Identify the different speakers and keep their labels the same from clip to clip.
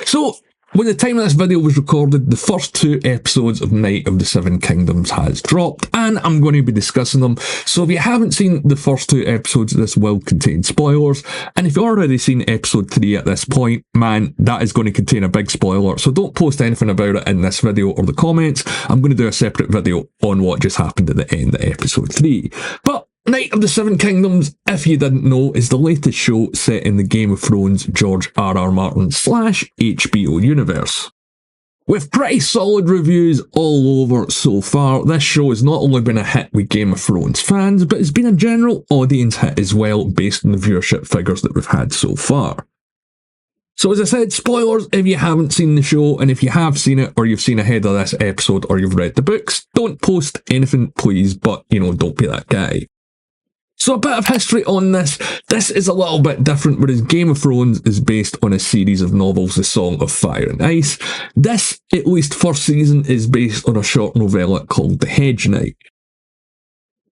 Speaker 1: So, when the time of this video was recorded, the first 2 episodes of Knight of the Seven Kingdoms has dropped, and I'm going to be discussing them. So if you haven't seen the first 2 episodes, this will contain spoilers, and if you've already seen episode 3 at this point, man, that is going to contain a big spoiler, so don't post anything about it in this video or the comments. I'm going to do a separate video on what just happened at the end of episode 3. But Knight of the Seven Kingdoms, if you didn't know, is the latest show set in the Game of Thrones George R.R. Martin / HBO universe. With pretty solid reviews all over so far, this show has not only been a hit with Game of Thrones fans, but it's been a general audience hit as well based on the viewership figures that we've had so far. So as I said, spoilers if you haven't seen the show, and if you have seen it, or you've seen ahead of this episode, or you've read the books, don't post anything please, but don't be that guy. So a bit of history on this. This is a little bit different, whereas Game of Thrones is based on a series of novels, The Song of Fire and Ice. This, at least first season, is based on a short novella called The Hedge Knight.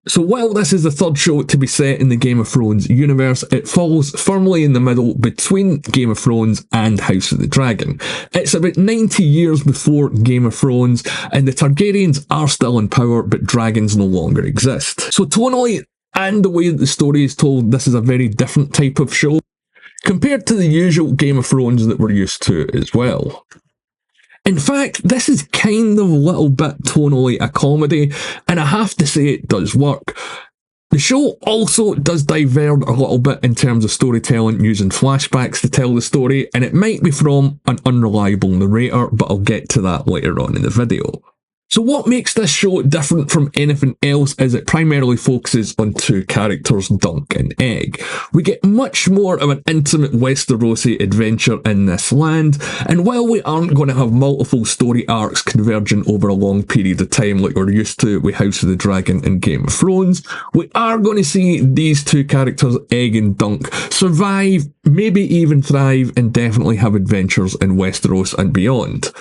Speaker 1: So while this is the third show to be set in the Game of Thrones universe, it falls firmly in the middle between Game of Thrones and House of the Dragon. It's about 90 years before Game of Thrones, and the Targaryens are still in power, but dragons no longer exist. So tonally, and the way that the story is told, this is a very different type of show, compared to the usual Game of Thrones that we're used to as well. In fact, this is kind of a little bit tonally a comedy, and I have to say it does work. The show also does diverge a little bit in terms of storytelling, using flashbacks to tell the story, and it might be from an unreliable narrator, but I'll get to that later on in the video. So what makes this show different from anything else is it primarily focuses on 2 characters, Dunk and Egg. We get much more of an intimate Westerosi adventure in this land, and while we aren't going to have multiple story arcs converging over a long period of time like we're used to with House of the Dragon and Game of Thrones, we are going to see these 2 characters, Egg and Dunk, survive, maybe even thrive, and definitely have adventures in Westeros and beyond.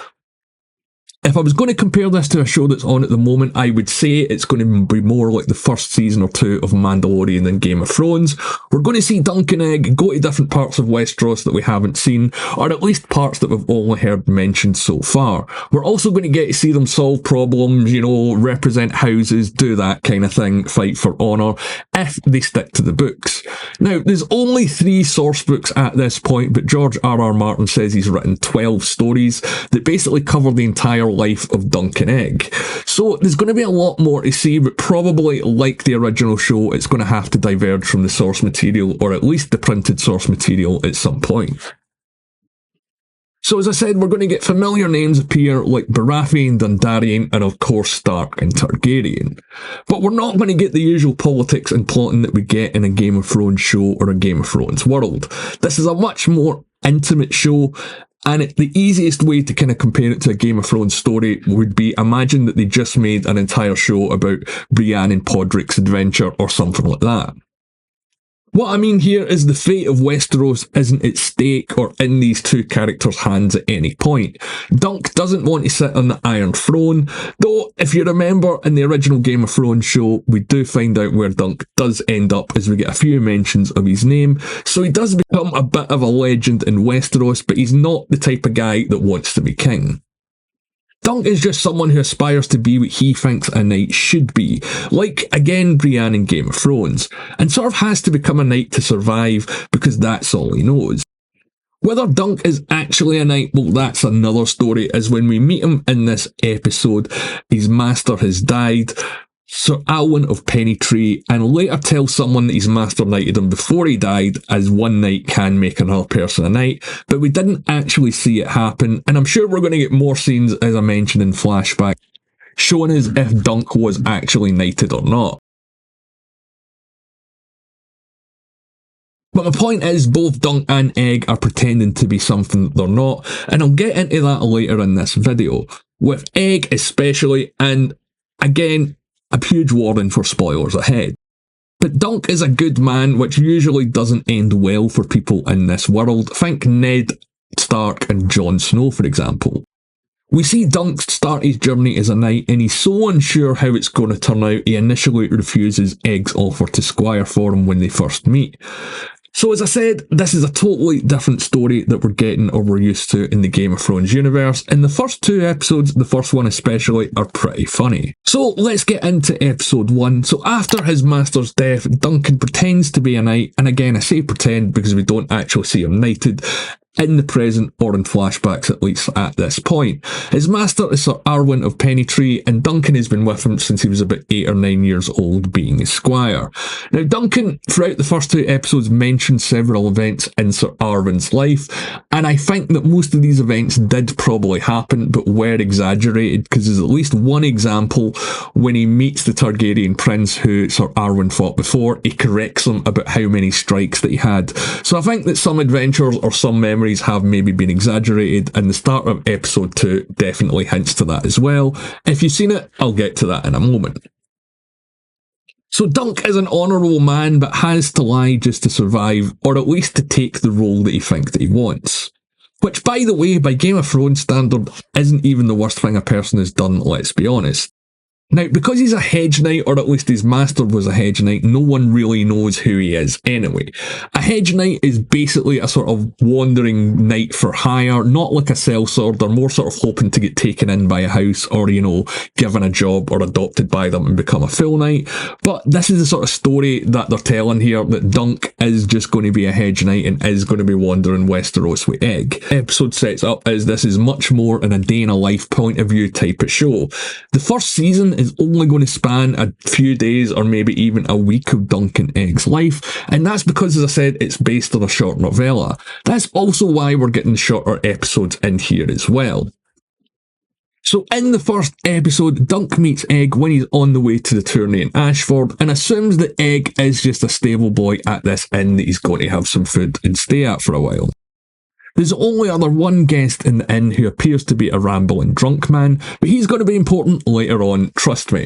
Speaker 1: If I was going to compare this to a show that's on at the moment, I would say it's going to be more like the first season or 2 of Mandalorian than Game of Thrones. We're going to see Dunk and Egg go to different parts of Westeros that we haven't seen, or at least parts that we've only heard mentioned so far. We're also going to get to see them solve problems, represent houses, do that kind of thing, fight for honour, if they stick to the books. Now, there's only 3 source books at this point, but George R.R. Martin says he's written 12 stories that basically cover the entire life of Dunk and Egg. So there's going to be a lot more to see, but probably like the original show, it's going to have to diverge from the source material, or at least the printed source material at some point. So as I said, we're going to get familiar names appear like Baratheon, Dondarrion, and of course Stark and Targaryen. But we're not going to get the usual politics and plotting that we get in a Game of Thrones show or a Game of Thrones world. This is a much more intimate show, and the easiest way to kind of compare it to a Game of Thrones story would be, imagine that they just made an entire show about Brienne and Podrick's adventure or something like that. What I mean here is the fate of Westeros isn't at stake or in these 2 characters' hands at any point. Dunk doesn't want to sit on the Iron Throne, though if you remember in the original Game of Thrones show, we do find out where Dunk does end up as we get a few mentions of his name, so he does become a bit of a legend in Westeros, but he's not the type of guy that wants to be king. Dunk is just someone who aspires to be what he thinks a knight should be, like, again, Brienne in Game of Thrones, and sort of has to become a knight to survive because that's all he knows. Whether Dunk is actually a knight, well, that's another story, as when we meet him in this episode, his master has died, Sir Alwyn of Pennytree, and later tells someone that his master knighted him before he died, as one knight can make another person a knight, but we didn't actually see it happen, and I'm sure we're going to get more scenes, as I mentioned in flashback, showing us if Dunk was actually knighted or not. But my point is, both Dunk and Egg are pretending to be something that they're not, and I'll get into that later in this video, with Egg especially, and again, a huge warning for spoilers ahead. But Dunk is a good man, which usually doesn't end well for people in this world. Think Ned Stark and Jon Snow, for example. We see Dunk start his journey as a knight, and he's so unsure how it's going to turn out, he initially refuses Egg's offer to squire for him when they first meet. So as I said, this is a totally different story that we're getting or we're used to in the Game of Thrones universe, and the first 2 episodes, the first one especially, are pretty funny. So let's get into episode 1. So after his master's death, Duncan pretends to be a knight, and again I say pretend because we don't actually see him knighted in the present or in flashbacks, at least at this point. His master is Sir Arwen of Pennytree, and Duncan has been with him since he was about 8 or 9 years old, being his squire. Now Duncan, throughout the first 2 episodes, mentioned several events in Sir Arwen's life, and I think that most of these events did probably happen, but were exaggerated, because there's at least one example when he meets the Targaryen prince who Sir Arwen fought before. He corrects him about how many strikes that he had. So I think that some adventures or some memories have maybe been exaggerated, and the start of episode 2 definitely hints to that as well. If you've seen it, I'll get to that in a moment. So Dunk is an honourable man, but has to lie just to survive, or at least to take the role that he thinks that he wants. Which, by the way, by Game of Thrones standard, isn't even the worst thing a person has done, let's be honest. Now, because he's a Hedge Knight, or at least his master was a Hedge Knight, no one really knows who he is anyway. A Hedge Knight is basically a sort of wandering knight for hire, not like a sellsword. They're more sort of hoping to get taken in by a house, or, you know, given a job or adopted by them and become a full knight. But this is the sort of story that they're telling here, that Dunk is just going to be a Hedge Knight and is going to be wandering Westeros with Egg. Episode sets up as this is much more in a day in a life point of view type of show. The first season is only going to span a few days or maybe even a week of Dunk and Egg's life, and that's because, as I said, it's based on a short novella. That's also why we're getting shorter episodes in here as well. So in the first episode, Dunk meets Egg when he's on the way to the tourney in Ashford, and assumes that Egg is just a stable boy at this inn that he's going to have some food and stay at for a while. There's only other one guest in the inn who appears to be a rambling drunk man, but he's going to be important later on, trust me.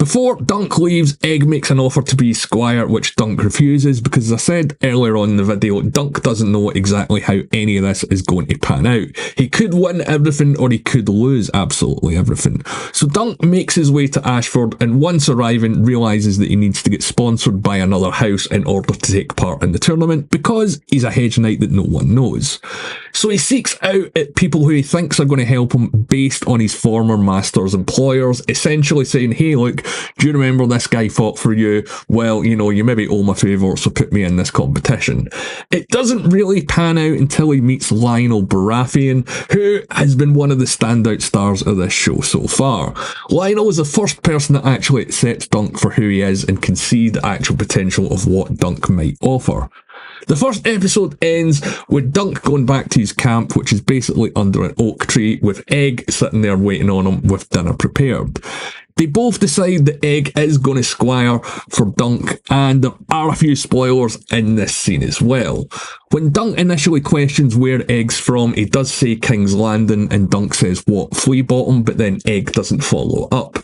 Speaker 1: Before Dunk leaves, Egg makes an offer to be squire, which Dunk refuses because, as I said earlier on in the video, Dunk doesn't know exactly how any of this is going to pan out. He could win everything or he could lose absolutely everything. So Dunk makes his way to Ashford, and once arriving realises that he needs to get sponsored by another house in order to take part in the tournament, because he's a Hedge Knight that no one knows. So he seeks out at people who he thinks are going to help him based on his former master's employers, essentially saying, hey look, do you remember this guy fought for you? Well, you know, you maybe owe him a favour, so put me in this competition. It doesn't really pan out until he meets Lionel Baratheon, who has been one of the standout stars of this show so far. Lionel is the first person that actually accepts Dunk for who he is and can see the actual potential of what Dunk might offer. The first episode ends with Dunk going back to his camp, which is basically under an oak tree, with Egg sitting there waiting on him with dinner prepared. They both decide that Egg is going to squire for Dunk, and there are a few spoilers in this scene as well. When Dunk initially questions where Egg's from, he does say King's Landing, and Dunk says, what, Flea Bottom? But then Egg doesn't follow up.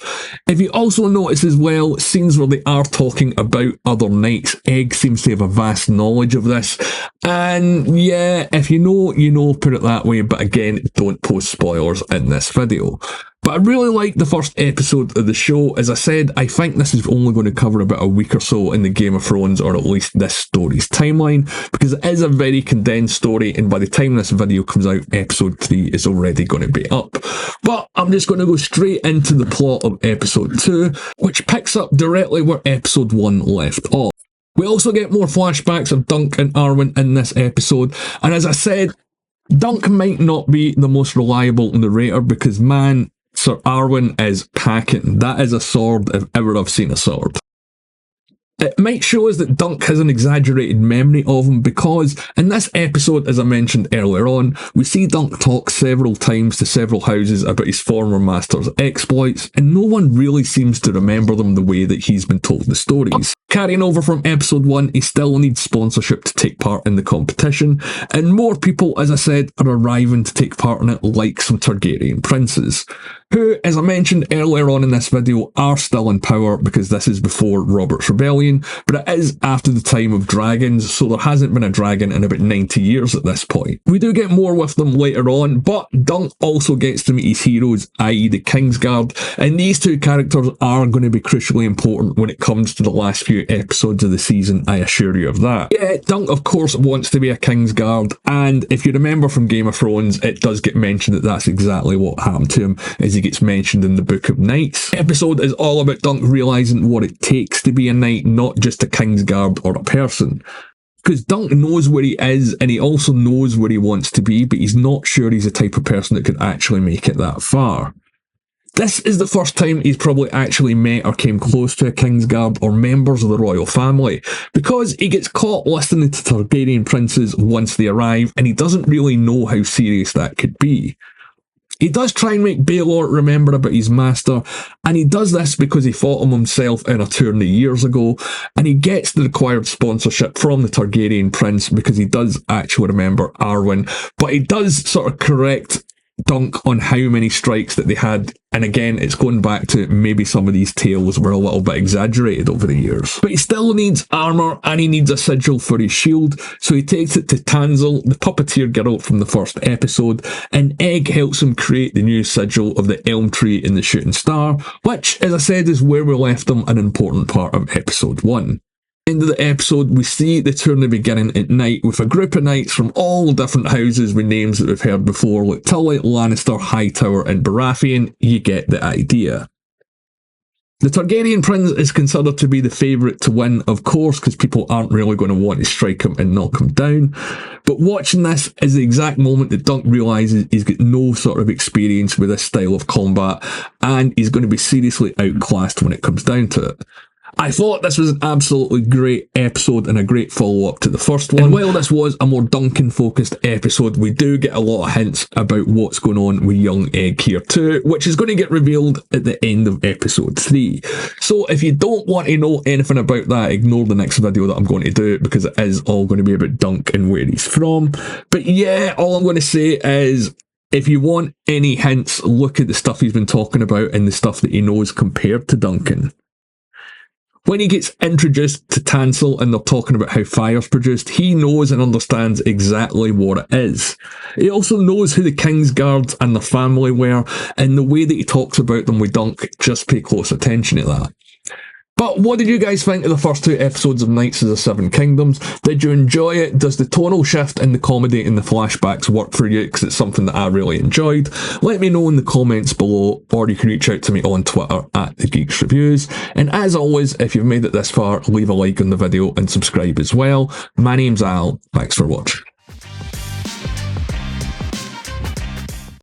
Speaker 1: If you also notice as well, scenes where they are talking about other knights, Egg seems to have a vast knowledge of this. And yeah, if you know, you know, put it that way, but again, don't post spoilers in this video. But I really like the first episode of the show. As I said, I think this is only going to cover about a week or so in the Game of Thrones, or at least this story's timeline, because it is a very condensed story, and by the time this video comes out, episode 3 is already going to be up. But I'm just going to go straight into the plot of episode 2, which picks up directly where episode 1 left off. We also get more flashbacks of Dunk and Arwen in this episode, and as I said, Dunk might not be the most reliable narrator because, man, Sir Arwen is packing. That is a sword if ever I've seen a sword. It might show us that Dunk has an exaggerated memory of him because in this episode, as I mentioned earlier on, we see Dunk talk several times to several houses about his former master's exploits, and no one really seems to remember them the way that he's been told the stories. Carrying over from episode 1, he still needs sponsorship to take part in the competition, and more people, as I said, are arriving to take part in it, like some Targaryen princes. who, as I mentioned earlier on in this video, are still in power because this is before Robert's Rebellion, but it is after the time of dragons, so there hasn't been a dragon in about 90 years at this point. We do get more with them later on, but Dunk also gets to meet his heroes, i.e. the Kingsguard, and these two characters are going to be crucially important when it comes to the last few episodes of the season, I assure you of that. Yeah, Dunk of course wants to be a Kingsguard, and if you remember from Game of Thrones, it does get mentioned that that's exactly what happened to him, as he gets mentioned in the Book of Knights. The episode is all about Dunk realising what it takes to be a knight, not just a Kingsguard or a person. Because Dunk knows where he is, and he also knows where he wants to be, but he's not sure he's the type of person that could actually make it that far. This is the first time he's probably actually met or came close to a Kingsguard or members of the royal family, because he gets caught listening to Targaryen princes once they arrive, and he doesn't really know how serious that could be. He does try and make Baelor remember about his master, and he does this because he fought him himself in a tourney years ago, and he gets the required sponsorship from the Targaryen prince because he does actually remember Arwen, but he does sort of correct Dunk on how many strikes that they had, and again it's going back to maybe some of these tales were a little bit exaggerated over the years. But he still needs armour, and he needs a sigil for his shield, so he takes it to Tansel, the puppeteer girl from the first episode, and Egg helps him create the new sigil of the elm tree and the shooting star, which, as I said, is where we left them, an important part of episode 1. End of the episode, we see the tourney beginning at night with a group of knights from all different houses with names that we've heard before, like Tully, Lannister, Hightower and Baratheon. You get the idea. The Targaryen prince is considered to be the favourite to win, of course, because people aren't really going to want to strike him and knock him down. But watching this is the exact moment that Dunk realises he's got no sort of experience with this style of combat, and he's going to be seriously outclassed when it comes down to it. I thought this was an absolutely great episode and a great follow-up to the first one. And while this was a more Duncan-focused episode, we do get a lot of hints about what's going on with young Egg here too, which is going to get revealed at the end of episode 3. So if you don't want to know anything about that, ignore the next video that I'm going to do, because it is all going to be about Dunk and where he's from. But yeah, all I'm going to say is, if you want any hints, look at the stuff he's been talking about and the stuff that he knows compared to Duncan. When he gets introduced to Tansel and they're talking about how fire's produced, he knows and understands exactly what it is. He also knows who the Kingsguards and their family were, and the way that he talks about them with Dunk, just pay close attention to that. But what did you guys think of the first 2 episodes of Knights of the Seven Kingdoms? Did you enjoy it? Does the tonal shift and the comedy and the flashbacks work for you? Because it's something that I really enjoyed. Let me know in the comments below, or you can reach out to me on Twitter at TheGeeksReviews. And as always, if you've made it this far, leave a like on the video and subscribe as well. My name's Al. Thanks for watching.